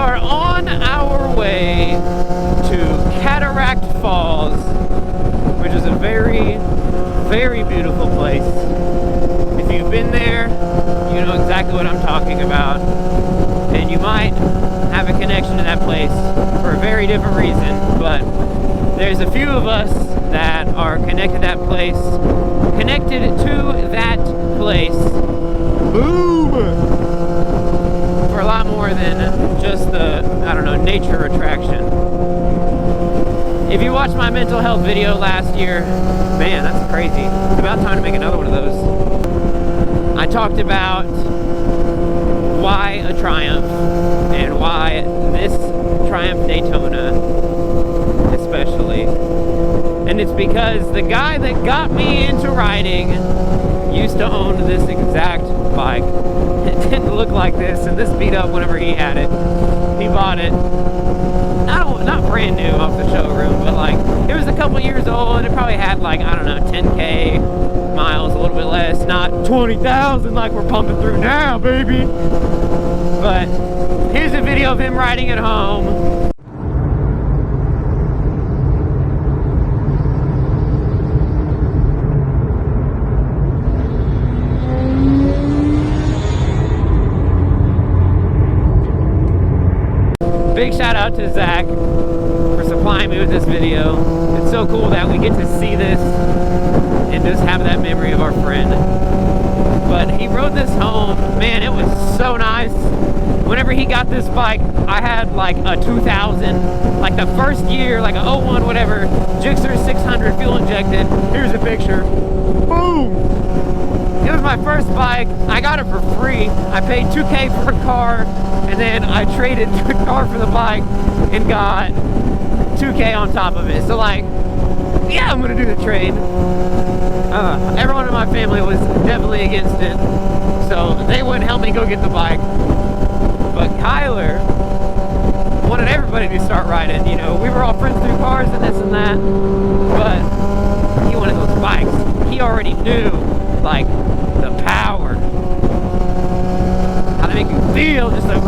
are on our way to Cataract Falls, which is a very, very beautiful place. If you've been there, you know exactly what I'm talking about. And you might have a connection to that place for a very different reason, but there's a few of us that are connected to that place, boom, for a lot more than just the, I don't know, nature attraction. If you watched my mental health video last year, man, that's crazy. It's about time to make another one of those. I talked about why a Triumph and why this Triumph Daytona especially. And it's because the guy that got me into riding used to own this exact bike. It didn't look like this, and this beat up whenever he had it. He bought it, not brand new off the showroom, but like, it was a couple years old, and it probably had like, I don't know, 10K miles, a little bit less, not 20,000 like we're pumping through now, baby. But here's a video of him riding it home. Big shout out to Zach for supplying me with this video. It's so cool that we get to see this and just have that memory of our friend. But he rode this home, man, it was so nice. Whenever he got this bike, I had like a 2000, like the first year, like a 01 whatever, Gixxer 600 fuel injected. Here's a picture. Boom! It was my first bike. I got it for free. I paid $2K for a car, and then I traded the car for the bike and got $2K on top of it. So like, yeah, I'm gonna do the trade. Everyone in my family was definitely against it, so they wouldn't help me go get the bike. But Kylar wanted everybody to start riding. You know, we were all friends through cars and this and that, but he wanted those bikes. He already knew, like, the power, how to make you feel, just like,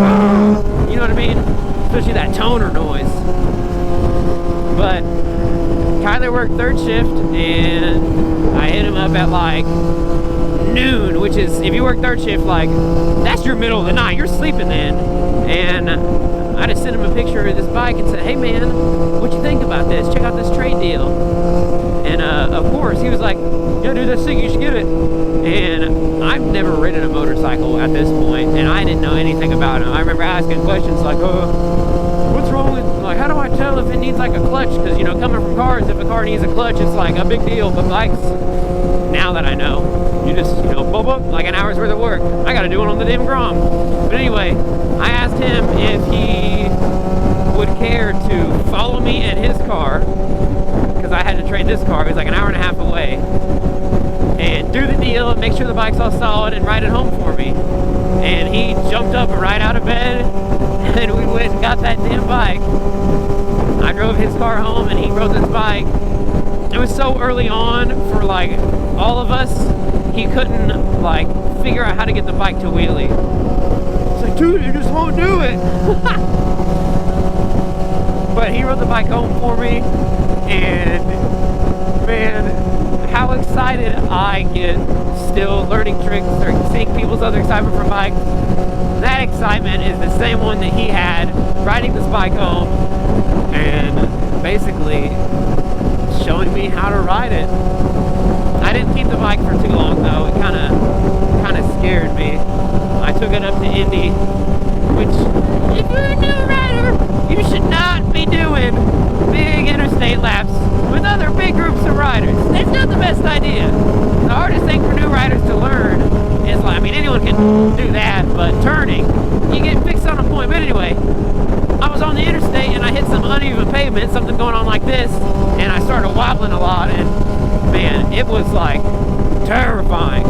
you know what I mean? Especially that toner noise. But Kylar worked third shift, and I hit him up at like noon, which is, if you work third shift, like, that's your middle of the night, you're sleeping then. And I just sent him a picture of this bike and said, hey man, what you think about this? Check out this trade deal. And of course he was like, yeah dude, that's sick, you should get it. And I've never ridden a motorcycle at this point, and I didn't know anything about it. I remember asking questions like, what's wrong with, like, how do I tell if it needs like a clutch? Because, you know, coming from cars, if a car needs a clutch, it's like a big deal. But bikes, now that I know, you just, you know, boop, like an hour's worth of work. I got to do it on the damn Grom. But anyway, I asked him if he would care to follow me in his car, because I had to trade this car. It was like an hour and a half away, and do the deal and make sure the bike's all solid and ride it home for me. And he jumped up right out of bed, and we went and got that damn bike. I drove his car home, and he rode this bike. It was so early on for like all of us, he couldn't like figure out how to get the bike to wheelie. It's like, dude, you just won't do it. But he rode the bike home for me, and man, how excited I get still learning tricks or seeing people's other excitement from bikes. That excitement is the same one that he had riding this bike home and basically showing me how to ride it. I didn't keep the bike for too long though. It kind of scared me. I took it up to Indy, which, if you're a new rider, you should not be doing big interstate laps with other big groups of riders. It's not the best idea. The hardest thing for new riders to learn is, like, I mean, anyone can do that, but turning, you get fixed on a point. But anyway, I was on the interstate and I hit some uneven pavement, something going on like this, and I started wobbling a lot, and man, it was like terrifying.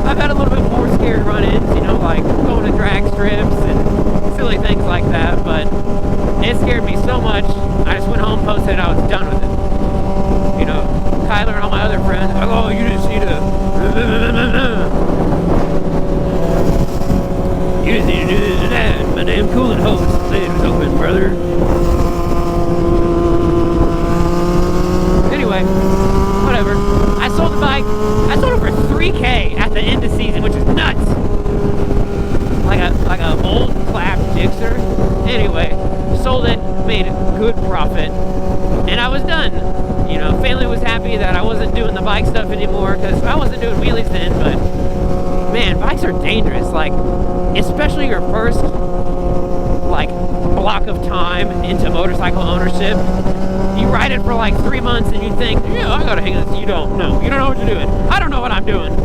I've had a little bit more scary run-ins, you know, like going to drag strips and silly things like that, but it scared me so much, I just went home, posted it, I was done with it. You know, Kylar and all my other friends are like, oh, you just need to damn coolant hose. Say it was open, brother. Anyway, whatever. I sold the bike. I sold it for $3K at the end of season, which is nuts. Like a old clap Gixxer. Anyway, sold it, made a good profit, and I was done. You know, family was happy that I wasn't doing the bike stuff anymore, because I wasn't doing wheelies then, but man, bikes are dangerous. Like, especially your first like block of time into motorcycle ownership. You ride it for like 3 months and you think, yeah, I gotta hang this. You don't know. You don't know what you're doing. I don't know what I'm doing.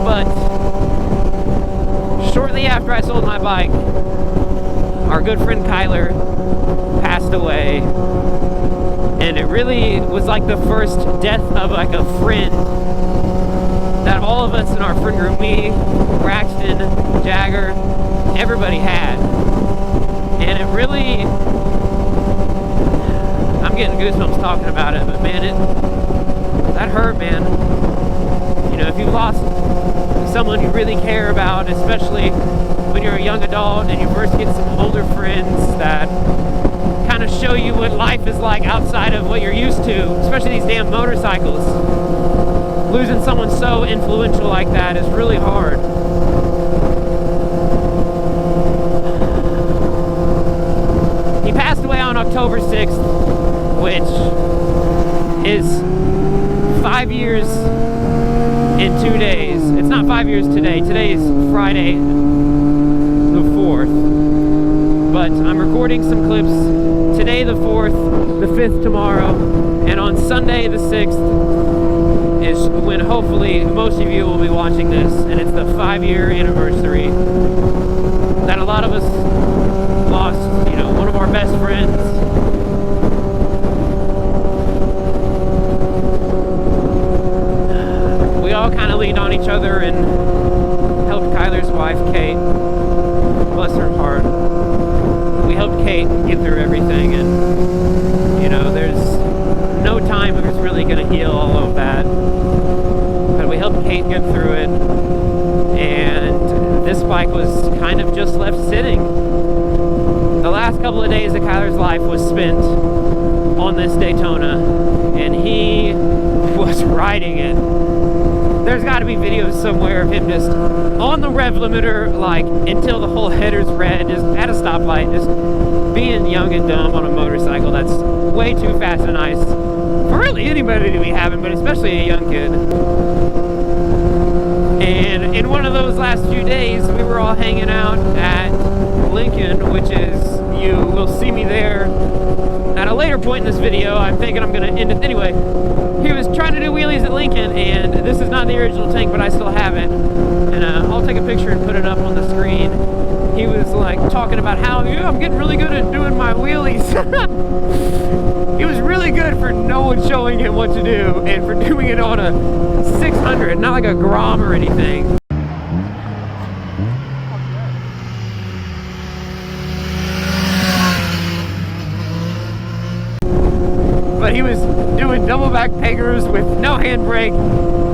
But shortly after I sold my bike, our good friend Kylar passed away. And it really was like the first death of like a friend that all of us in our friend group, me, Braxton, Jagger, everybody had. And it really, I'm getting goosebumps talking about it, but man, that hurt, man. You know, if you lost someone you really care about, especially when you're a young adult and you first get some older friends that kind of show you what life is like outside of what you're used to, especially these damn motorcycles. Losing someone so influential like that is really hard. He passed away on October 6th, which is 5 years in 2 days. It's not 5 years today. Today is Friday the 4th. But I'm recording some clips today the 4th, the 5th tomorrow, and on Sunday the 6th is when hopefully most of you will be watching this, and it's the 5-year anniversary that a lot of us lost, you know, one of our best friends. We all kind of leaned on each other and helped Kylar's wife, Kate, bless her heart. We helped Kate get through everything, and you know, there's no time is really going to heal all of that, but we helped Kate get through it, and this bike was kind of just left sitting. The last couple of days of Kylar's life was spent on this Daytona, and he was riding it. There's got to be videos somewhere of him just on the rev limiter, like until the whole header's red, just at a stoplight, just being young and dumb on a motorcycle that's way too fast and nice for really anybody to be having, but especially a young kid. And in one of those last few days, we were all hanging out at Lincoln, which is, you will see me there at a later point in this video. I'm thinking I'm going to end it anyway. He was trying to do wheelies at Lincoln, and this is not the original tank, but I still have it. And I'll take a picture and put it up on the screen. He was like talking about how, yeah, I'm getting really good at doing my wheelies. He was really good for no one showing him what to do, and for doing it on a 600, not like a Grom or anything. But he was doing double back peggers with no handbrake,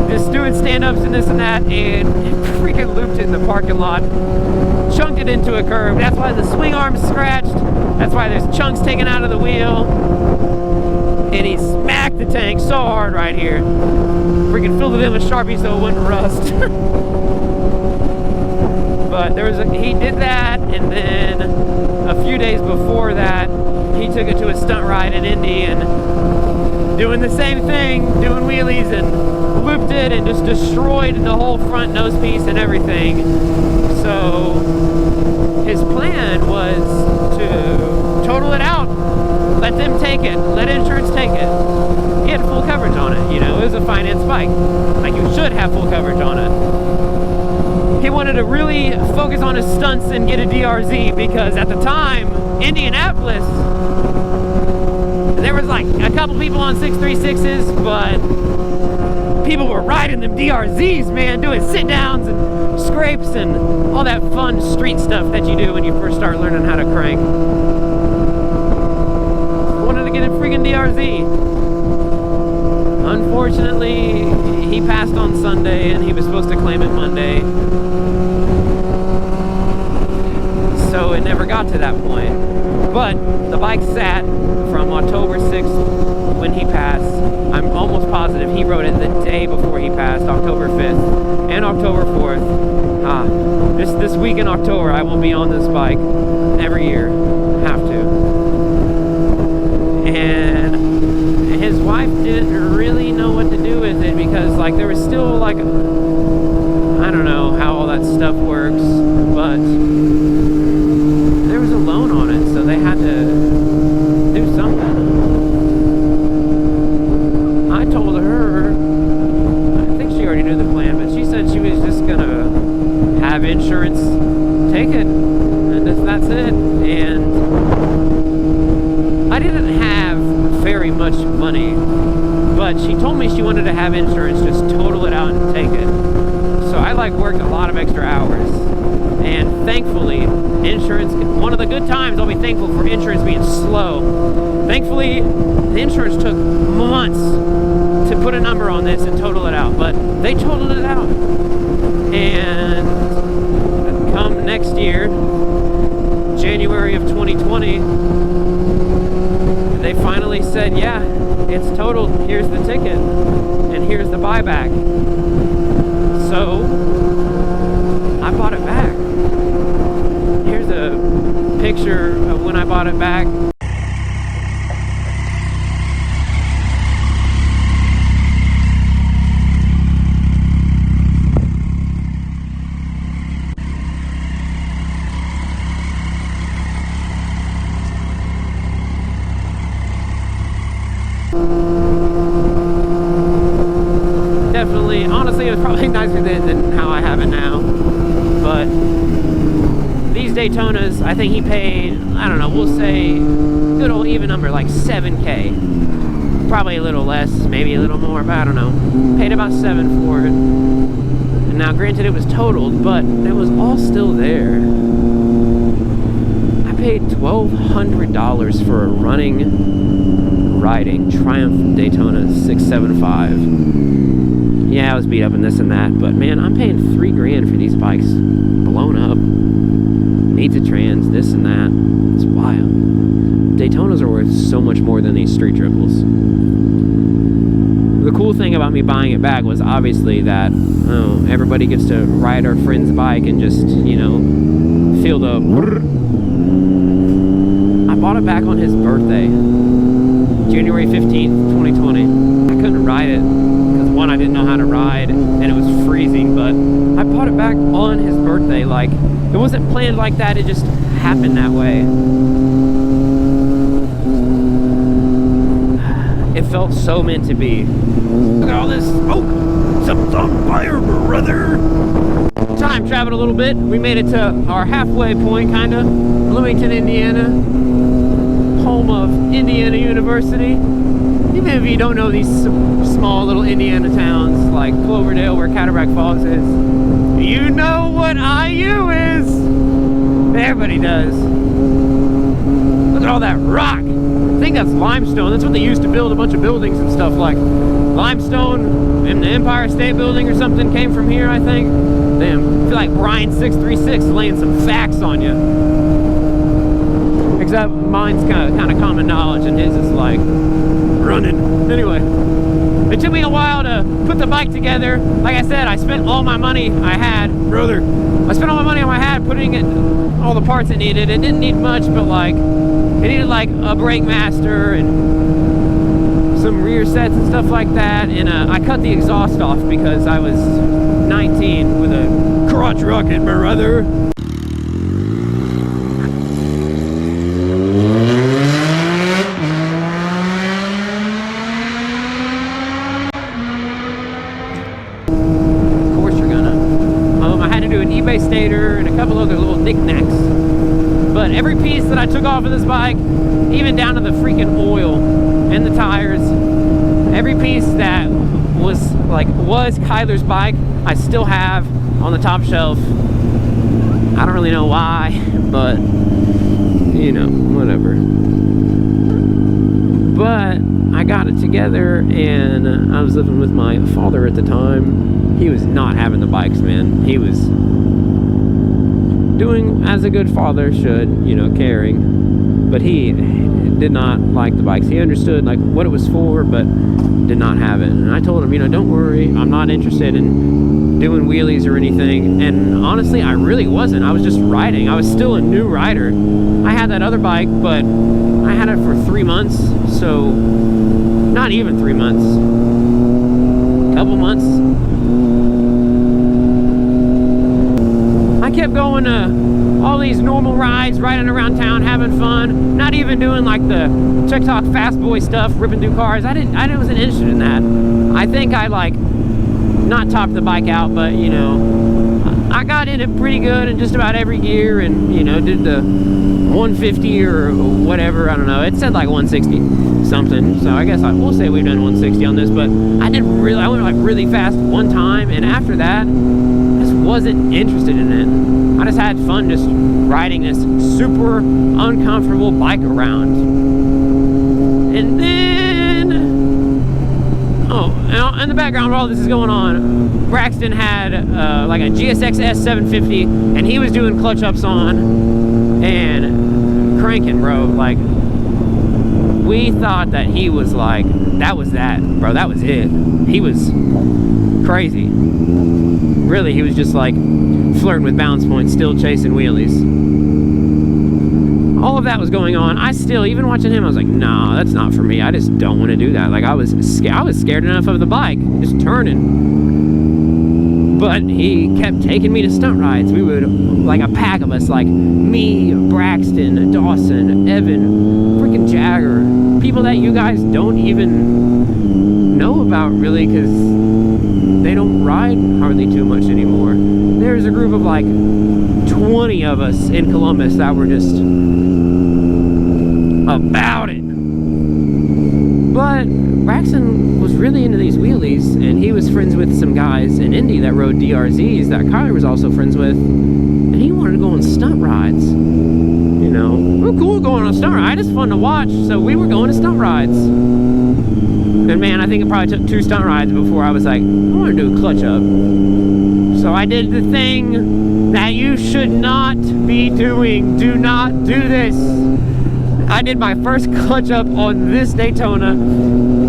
just doing stand-ups and this and that, and freaking looped it in the parking lot, chunked it into a curb. That's why the swing arm's scratched. That's why there's chunks taken out of the wheel. And he smacked the tank so hard right here. Freaking filled it in with Sharpie so it wouldn't rust. But he did that, and then a few days before that, he took it to a stunt ride in Indy and doing the same thing, doing wheelies, and looped it and just destroyed the whole front nose piece and everything. So his plan was to total it out, let them take it, let insurance take it. He had full coverage on it, you know, it was a finance bike. Like, you should have full coverage on it. He wanted to really focus on his stunts and get a DRZ, because at the time, Indianapolis, there was like a couple people on 636s, but people were riding them DRZs, man, doing sit downs and scrapes and all that fun street stuff that you do when you first start learning how to crank. Wanted to get a friggin' DRZ. Unfortunately, he passed on Sunday and he was supposed to claim it Monday. got to that point. But the bike sat from October 6th when he passed. I'm almost positive he rode it the day before he passed, October 5th and October 4th. This week in October, I will be on this bike every year. Have to. And his wife didn't really know what to do with it because, like, there was still, like, I don't know how all that stuff works, but there was a loan on it, so they had to do something. I told her, I think she already knew the plan, but she said she was just gonna have insurance take it, and that's it. And I didn't have very much money, but she told me she wanted to have insurance just total it out and take it. So I worked a lot of extra hours, and thankfully insurance, one of the good times I'll be thankful for insurance being slow. Thankfully the insurance took months to put a number on this and total it out, but they totaled it out. And come next year, January of 2020, they finally said, yeah, it's totaled, here's the ticket and here's the buyback. So I bought it back. Here's a picture of when I bought it back. Definitely, honestly, it was probably nicer than how I have it now. But these Daytonas, I think he paid, I don't know, we'll say good old even number, like $7K. Probably a little less, maybe a little more, but I don't know. Paid about $7 for it. And now, granted, it was totaled, but it was all still there. I paid $1,200 for a riding Triumph Daytona 675. Yeah, I was beat up and this and that, but man, I'm paying $3,000 for these bikes blown up. Needs a trans, this and that. It's wild. Daytonas are worth so much more than these street triples. The cool thing about me buying it back was obviously that everybody gets to ride our friend's bike and just, you know, feel the brrr. I bought it back on his birthday, January 15th, 2020. I couldn't ride it because, one, I didn't know how to ride and it was freezing, but I bought it back on his birthday. Like, it wasn't planned like that, it just happened that way. It felt so meant to be. Look at all this smoke! Something's on fire, brother! Time traveled a little bit. We made it to our halfway point, kinda. Bloomington, Indiana. Home of Indiana University. Even if you don't know these small little Indiana towns like Cloverdale, where Cataract Falls is, you know what IU is! Everybody does. Look at all that rock! I think that's limestone. That's what they used to build a bunch of buildings and stuff, like limestone in the Empire State Building or something came from here, I think. Damn, I feel like Brian 636 laying some facts on you. Except mine's kind of common knowledge and his is like running. Anyway, it took me a while to put the bike together. Like I said, I spent all my money I had, brother. I spent all my money I had putting it, all the parts it needed. It didn't need much, but like, it needed like a brake master and some rear sets and stuff like that. And I cut the exhaust off because I was 19 with a crotch rocket, brother. Stator and a couple other little knickknacks, but every piece that I took off of this bike, even down to the freaking oil and the tires, every piece that was Kylar's bike, I still have on the top shelf. I don't really know why, but you know, whatever. But I got it together, and I was living with my father at the time. He was not having the bikes, man. He was doing as a good father should, you know, caring. But he did not like the bikes. He understood like what it was for, but did not have it. And I told him, you know, don't worry, I'm not interested in doing wheelies or anything. And honestly, I really wasn't. I was just riding. I was still a new rider. I had that other bike, but I had it for 3 months, so not even 3 months, couple months. I kept going to all these normal rides, riding around town, having fun, not even doing like the TikTok fast boy stuff, ripping through cars. I wasn't interested in that. I think I like not topped the bike out, but you know, I got in it pretty good in just about every gear, and you know, did the 150 or whatever. I don't know, it said like 160 something, so I guess we'll say we've done 160 on this. But I went like really fast one time, and after that I just wasn't interested in it. I just had fun just riding this super uncomfortable bike around. And then, oh, in the background while this is going on, Braxton had like a GSX S750, and he was doing clutch ups on and cranking, bro. Like, we thought that he was like, that was it. He was crazy. Really, he was just like flirting with balance points, still chasing wheelies. All of that was going on. I still, even watching him, I was like, nah, that's not for me. I just don't want to do that. Like, I was scared enough of the bike, just turning. But he kept taking me to stunt rides. We would, like a pack of us, like me, Braxton, Dawson, Evan, freaking Jagger, people that you guys don't even know about really, because they don't ride hardly too much anymore. There's a group of like 20 of us in Columbus that were just about it. But Braxton was really into these wheelies, and he was friends with some guys in Indy that rode DRZs that Kylar was also friends with, and he wanted to go on stunt rides. You know, we're cool going on a stunt ride, it's fun to watch, so we were going to stunt rides. And man, I think it probably took 2 stunt rides before I was like, I want to do a clutch up. So I did the thing that you should not be doing. Do not do this. I did my first clutch up on this Daytona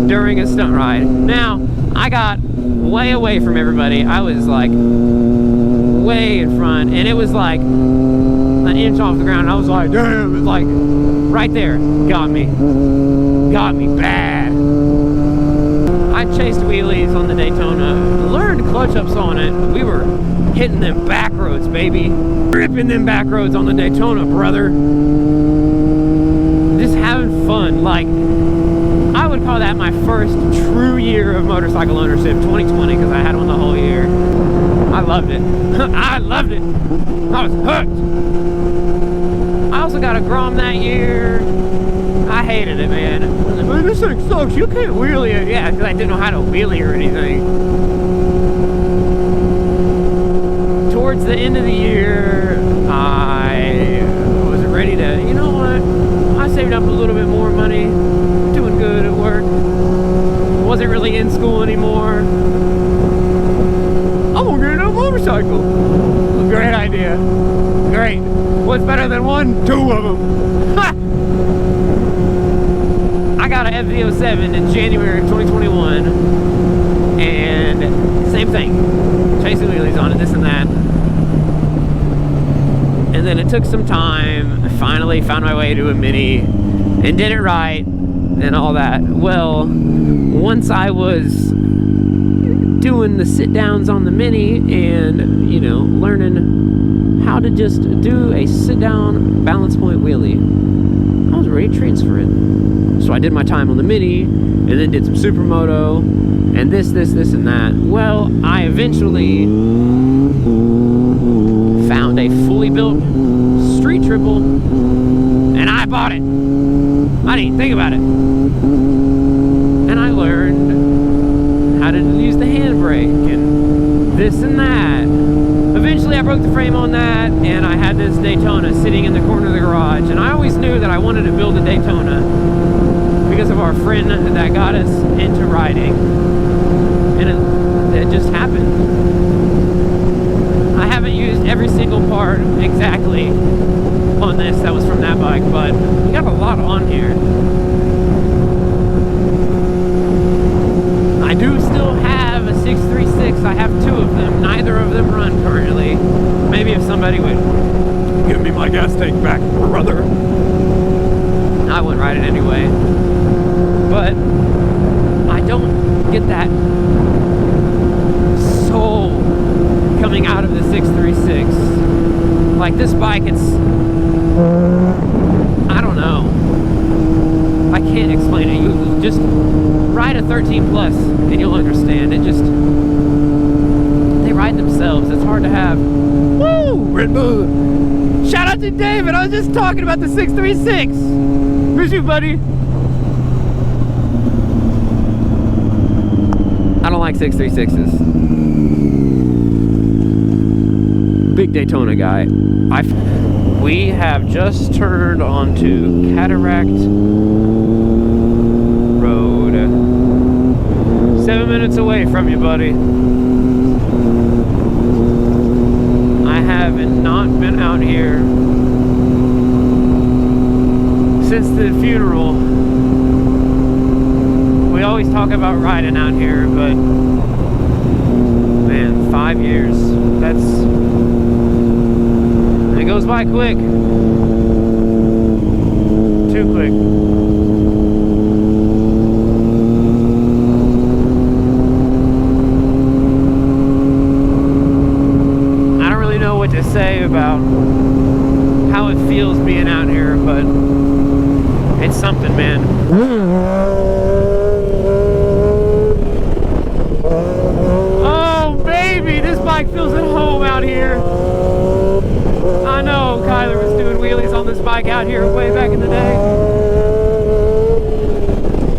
during a stunt ride. Now, I got way away from everybody. I was like way in front, and it was like an inch off the ground. I was like, damn, it was like right there. Got me bad. I chased wheelies on the Daytona, learned clutch ups on it. We were hitting them back roads, baby. Ripping them back roads on the Daytona, brother. Just having fun. Like, I would call that my first true year of motorcycle ownership, 2020, because I had one the whole year. I loved it. I loved it. I was hooked. I also got a Grom that year. I hated it, man. Man, this thing sucks. You can't wheelie it. Yeah, because I didn't know how to wheelie or anything. Towards the end of the year, I was ready to, you know what? I saved up a little bit more money. Doing good at work. Wasn't really in school anymore. I'm gonna get a motorcycle. Great idea. Great. What's better than 1? 2 of them. Ha! I got an FV07 in January of 2021, and same thing, chasing wheelies on it, this and that. And then it took some time. I finally found my way to a Mini and did it right and all that. Well, once I was doing the sit downs on the Mini and, you know, learning how to just do a sit down balance point wheelie, I was ready to transfer it. So I did my time on the Mini, and then did some Supermoto, and this and that. Well, I eventually found a fully built street triple, and I bought it. I didn't even think about it. And I learned how to use the handbrake, and this and that. Eventually I broke the frame on that, and I had this Daytona sitting in the corner of the garage, and I always knew that I wanted to build a Daytona because of our friend that got us into riding, and it just happened. I haven't used every single part exactly on this that was from that bike, but we got a lot on here. I do still have a 636. I have two of them. Neither of them run currently. Maybe if somebody would give me my gas tank back, brother, I wouldn't ride it anyway. But I don't get that soul coming out of the 636. Like this bike, it's, I don't know, I can't explain it. You just ride a 13 plus and you'll understand. It just, they ride themselves. It's hard to have. Woo! Red Bull! Shout out to David. I was just talking about the 636. Miss you, buddy. I don't like 636s. Big Daytona guy. We have just turned onto Cataract Road. 7 minutes away from you, buddy. I have not been out here since the funeral. We always talk about riding out here, but man, 5 years. It goes by quick. Too quick. I don't really know what to say about how it feels being out here, but it's something, man. Oh, baby, this bike feels at home out here. I know Kylar was doing wheelies on this bike out here way back in the day.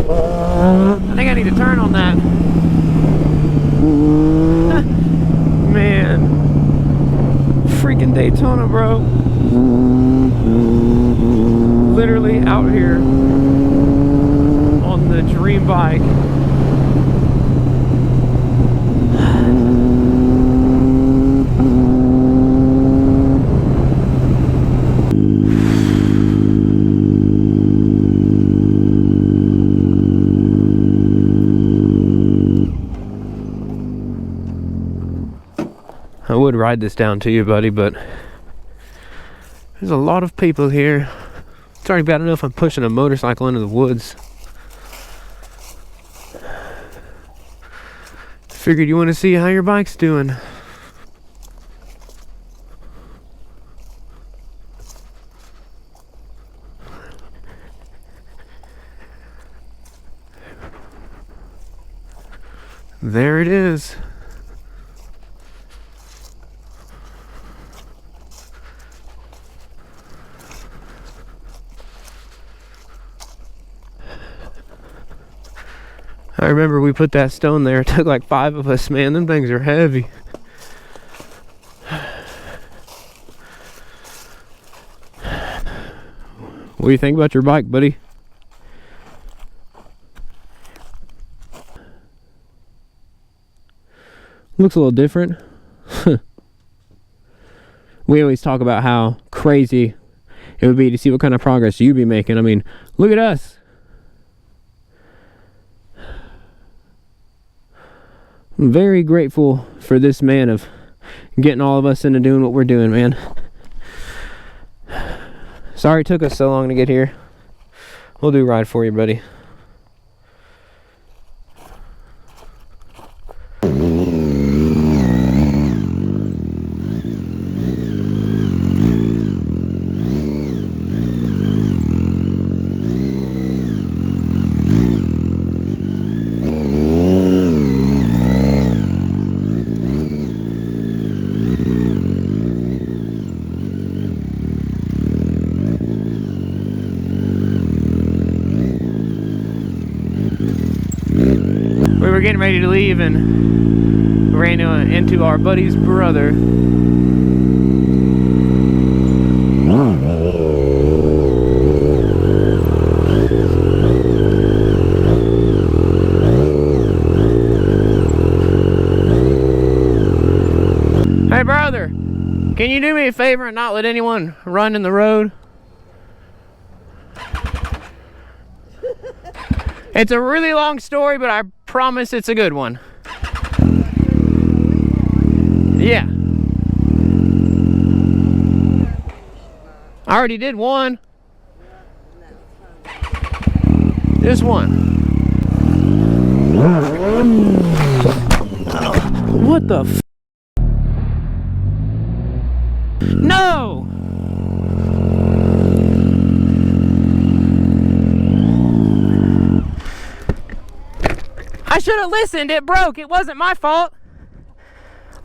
I think I need to turn on that. Man. Freaking Daytona, bro. Literally out here on the dream bike. I would ride this down to you, buddy, but there's a lot of people here. It's already bad enough I'm pushing a motorcycle into the woods. Figured you want to see how your bike's doing. There it is. I remember we put that stone there. It took like 5 of us, man. Them things are heavy. What do you think about your bike, buddy? Looks a little different. We always talk about how crazy it would be to see what kind of progress you'd be making. I mean, look at us. I'm very grateful for this man of getting all of us into doing what we're doing, man. Sorry it took us so long to get here. We'll do a ride for you, buddy. We were getting ready to leave and ran into our buddy's brother. Hey brother, can do me a favor and not let anyone run in the road? It's a really long story, but I promise it's a good one. Yeah. I already did one. This one. What the f? No! I should have listened. It broke. It wasn't my fault.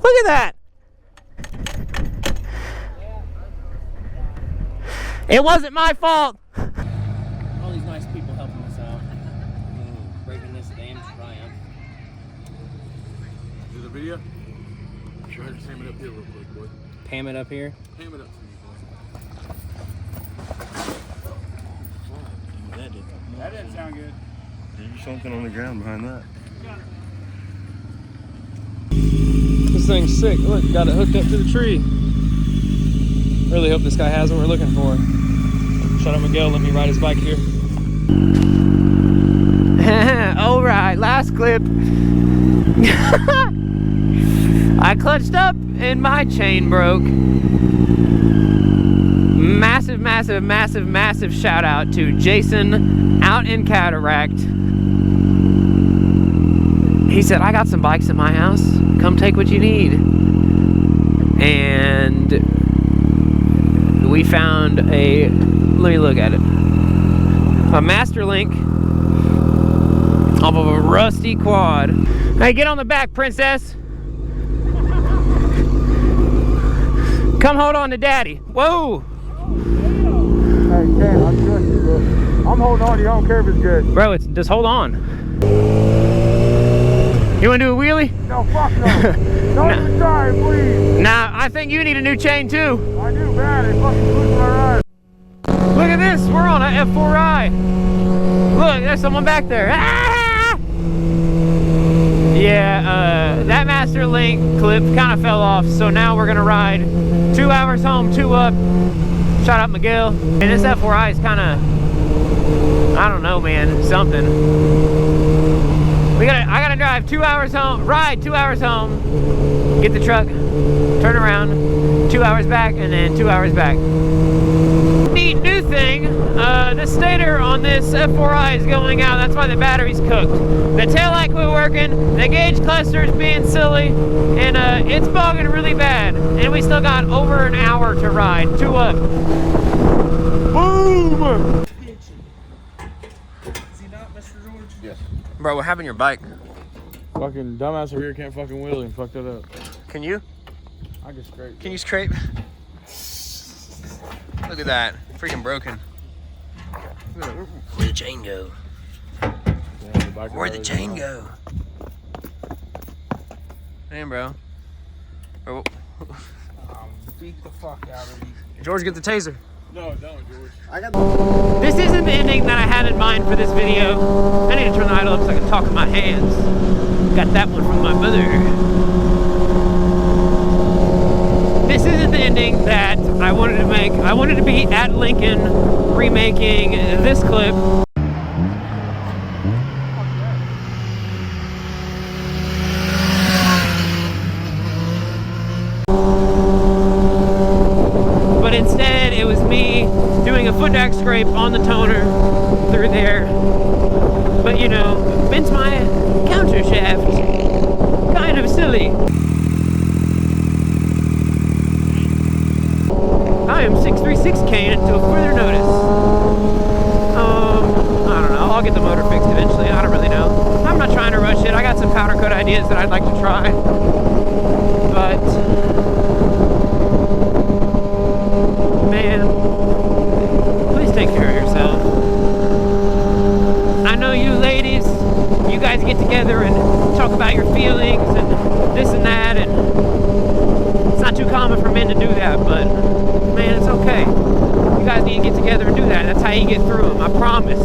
Look at that. It wasn't my fault. All these nice people helping us out. Breaking this damn Triumph. Do the video? Try to Pam it up here real quick, boy. Pam it up here? Pam it up for me, boy. That didn't sound good. There's something on the ground behind that. This thing's sick. Look, got it hooked up to the tree. Really hope this guy has what we're looking for. Shout out Miguel, let me ride his bike here. All right, last clip. I clutched up and my chain broke. Massive, massive, massive, massive shout out to Jason out in Cataract. He said, I got some bikes at my house. Come take what you need. And we found a, let me look at it, a Master Link off of a rusty quad. Hey, get on the back, princess. Come hold on to daddy. Whoa. Hey, Ken, I trust you, bro. I'm holding on to you. I don't care if it's good. Bro, it's just hold on. You want to do a wheelie? No, fuck no. Don't even try, please. Nah, I think you need a new chain too. I do bad. It fucking loses my ride. Look at this. We're on an F4i. Look, there's someone back there. Ah! Yeah, that Master Link clip kind of fell off, so now we're gonna ride 2 hours home, 2 up. Shout out Miguel. And this F4i is kind of, I don't know, man, something. I gotta drive 2 hours home, ride 2 hours home, get the truck, turn around, 2 hours back, and then 2 hours back. Neat new thing, the stator on this F4i is going out. That's why the battery's cooked. The taillight quit working, the gauge cluster's being silly, and it's bogging really bad. And we still got over an hour to ride, 2 up. Boom! Yes. Bro, what happened to your bike? Fucking dumbass over here can't fucking wheel and fucked it up. Can you? I can scrape. Can you scrape? Look at that. Freaking broken. Where'd the chain go? Yeah, Where'd the chain go? Damn, bro. Oh. Beat the fuck out of me. George, get the taser. No, don't, George. This isn't the ending that I had in mind for this video. I need to turn the idle up so I can talk with my hands. Got that one from my mother. This isn't the ending that I wanted to make. I wanted to be at Lincoln remaking this clip. But instead, it was me doing a foot drag scrape on the toner through there. But you know, bent my counter shaft. Kind of silly. I am 636K until further notice. I don't know. I'll get the motor fixed eventually. I don't really know. I'm not trying to rush it. I got some powder coat ideas that I'd like to try. But man, please take care of yourself. I know you ladies, you guys get together and talk about your feelings and this and that, and it's not too common for men to do that, but man, it's okay. You guys need to get together and do that. That's how you get through them, I promise.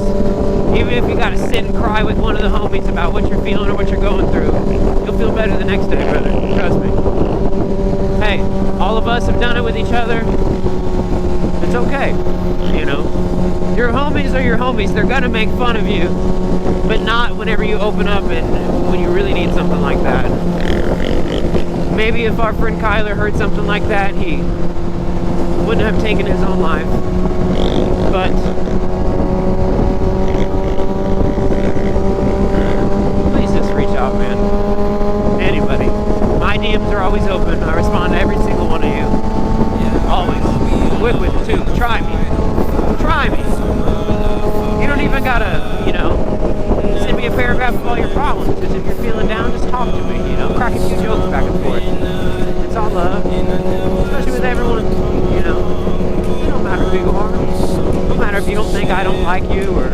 Even if you gotta sit and cry with one of the homies about what you're feeling or what you're going through, you'll feel better the next day, brother. Trust me. Hey, All of us have done it with each other. It's okay, you know. Your homies are your homies. They're gonna make fun of you, but not whenever you open up and when you really need something like that. Maybe if our friend Kylar heard something like that, he wouldn't have taken his own life. But please just reach out, man. Anybody. My DMs are always open. I respond to every single one of you. Always. Liquid too. Try me. Try me. You don't even gotta, you know, send me a paragraph of all your problems. Just if you're feeling down, just talk to me. You know, crack a few jokes back and forth. It's all love. Especially with everyone, you know. It don't matter who you are. No matter if you don't think I don't like you or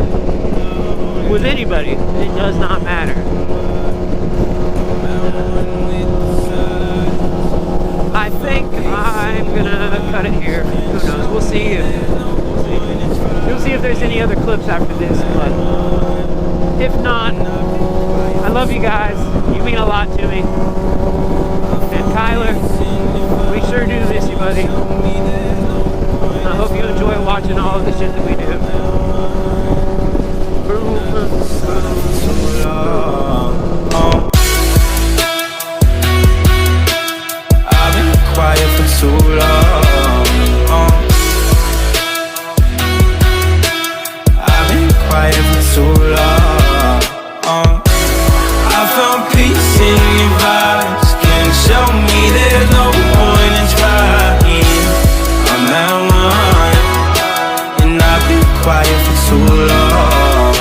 with anybody. It does not matter. I think I'm gonna cut it here. Who knows? We'll see. We'll see if there's any other clips after this. But if not, I love you guys. You mean a lot to me. And Kylar, we sure do miss you, buddy. And I hope you enjoy watching all of the shit that we do. Quiet for too long. I've been quiet for too long. I found peace in your vibes. Can show me there's no point in trying. I'm at one, and I've been quiet for too long.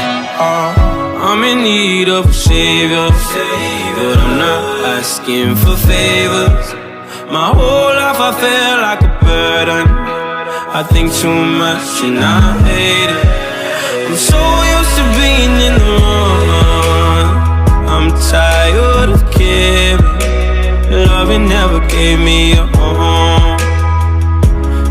I'm in need of a savior, but I'm not asking for favors. My whole life I feel like a burden. I think too much and I hate it. I'm so used to being in the wrong. I'm tired of caring. Loving never gave me a home.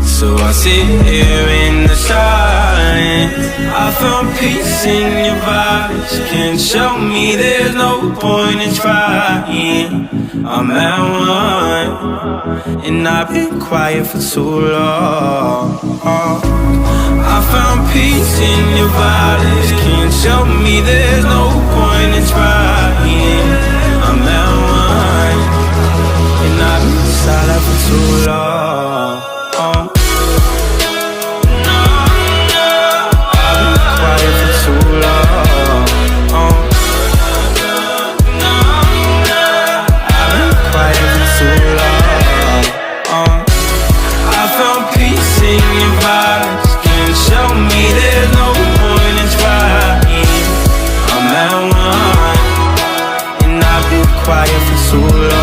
So I sit here in the silence. I found peace in your vibes. Can't show me there's no point in trying. I'm at one, and I've been quiet for too long. I found peace in your vibes. Can't show me there's no point in trying. I'm at one, and I've been silent for too long. I've been quiet for too long. I found peace in your vibes. Can't show me there's no point in trying. I'm at one, and I've been quiet for too long.